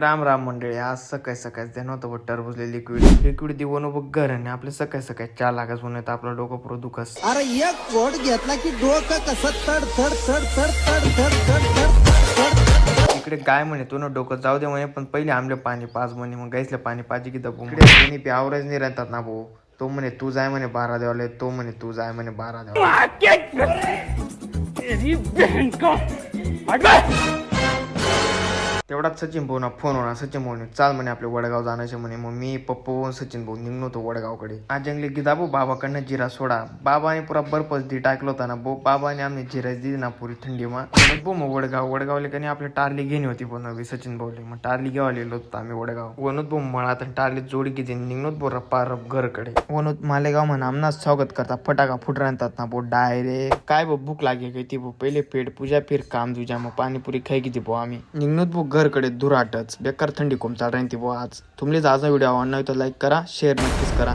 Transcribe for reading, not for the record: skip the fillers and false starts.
राम राम मंडळी. आज सकाळी सकाळी देणं होतं टरबुजले लिक्विड देऊन बघ घर आणि आपले सकाळी सकाळी 4 लाखाच म्हणून आपलं डोकं पुरं दुखस. अरे एक घोट घेतला की डोकं कसं तड तड तड तड तड तड तड. इकडे गाय म्हणे तू ना डोकं जाऊ दे म्हणे, पण पहिले आमले पाणी पाच म्हणे. मग गायसले पाणी पाहिजे की दबू इकडे आवरेज नाही राहतात ना भाऊ. तो म्हणे तू जाय म्हणे 12 देवाले, तो म्हणे तू जाय म्हणे 12 देवाले. तेवढाच सचिन भाऊ ना फोन होणार. सचिन भाऊ चाल म्हणे आपले वडगाव जाण्याचे म्हणे. मग मी पप्पू सचिन भाऊ निघलो होतो वडगावकडे. आज जंगली गिदा भाऊ बाबाकडनं जिरा सोडा. बाबाने पुरा बर्फच दी टाकलं होता ना भाऊ. बाबाने आम्ही जिरा दिली ना पुरी थंडी भाऊ. मग वडगावले काही आपली टारली घेणी होती पण नवी सचिन भाऊले. मग टारली घ्यावा लिहिलो होतो आम्ही वडगाव. वनोत भाऊ मळात टारली जोडी किती निघणोत भाऊ रप्पा रप घरकडे. वनोत मालेगाव म्हणा आमनाच स्वागत करता. फटाका फुट राहतात ना भाऊ डायरेक्ट. काय भाऊ भूक लागे काही ती भाऊ. पहिले पेट पूजा फिर काम तुझ्या. मग पाणीपुरी खाई किती भाऊ आम्ही निघणोत भाऊ घरकडे. दुराटच बेकार थंडी कोमचा राहते भाऊ आज. तुमले आज व्हिडिओ आवडला तर लाईक करा, शेअर नक्कीच करा.